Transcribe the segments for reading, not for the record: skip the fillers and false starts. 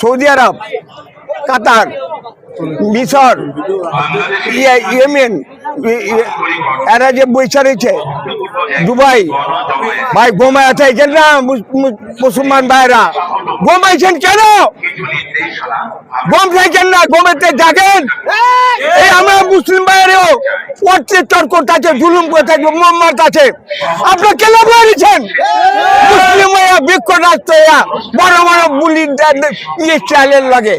Saudi আরব, কাতার, মিশর, Yemen, এরা যে বৈশা রয়েছে, দুবাই, ভাই ঘুমায় থাকেন না মুসলমান ভাইরা? ঘুমাইছেন কেন? ঘুম থাকেন না, ঘুমাতে জাগেন। এই আমরা মুসলিম ভাইয়েরও অত্যাচার করতেছে, জুলুম করতেছে, মোহাম্মদ আছে। আপনার কেন বলেছেন মুসলিম ভাইয়া বৃক্ষ রাস্তা বড় বড় বুলি স্টাইলের লাগে,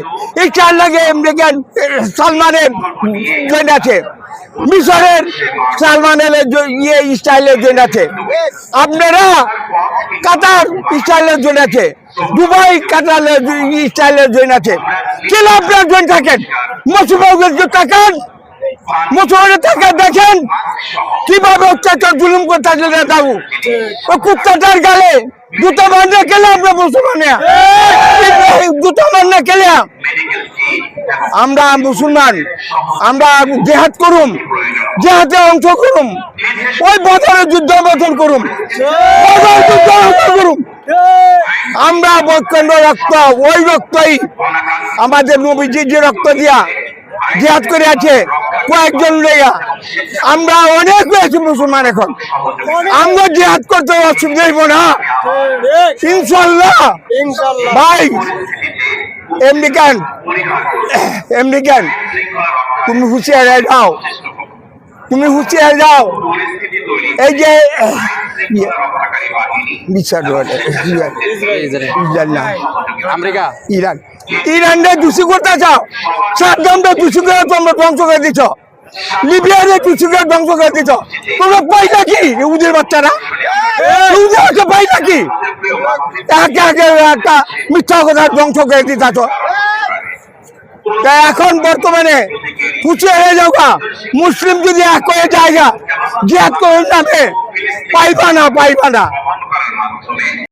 স্টাইল লাগে। সালমানের জয়েন্ট আছে, মিশরের সালমানের স্টাইলের জয়েন্ট আছে, আপনারা কাতার স্টাইলের জয়েন্ট আছে, দুবাই কাতার স্টাইলের জয়েন্ট আছে। কেন আপনার জয়েন্ট থাকেন? মুসলমানদের থাকেন, মুসলমানের থাকে দেখেন কিভাবে অত্যাচার জুলুম করতে দাবু কুত্তাটার গালে জুতো মারলে গেলে আমরা মুসলমান, জুতো মারলে গেলে আমরা মুসলমান, আমরা জেহাদ করুম, জেহাদে অংশ করুম, ওই বদরের যুদ্ধ বদল করুম, করুম। আমরা বৈকণ্ড রক্ত, ওই রক্তই আমাদের নবীজি যে রক্ত দিয়া জিহাদ করে আছে কয়েকজন লেগা। আমরা অনেক হয়েছি মুসলমান, এখন আমরা জিহাদ করতে অসুবিধা হইব না ইনশাল্লাহ। ভাই আমেরিকান তুমি হুঁশিয়ার যাও, তুমি হুঁশিয়ার যাও। এই যে আমেরিকা, ইরান, ইরানরে দোষী করতে চাও, সাদ্দামকে দোষী করে তোমরা ধ্বংস করে দিচ্ছ, লিবিয়ারে দোষী করে ধ্বংস করে দিচ্ছ। তোমরা পাইটা কি ইহুদির বাচ্চারা? ইহুদির বাচ্চা পাইটা কি? একটা মিথ্যা কথা ধ্বংস করে দিচ্ছ। এখন বর্তমানে পুছিয়ে হয়ে যাওয়া মুসলিম যদি এক হয়ে জায়গা জিহাদ করে যাবে, পাইবা না।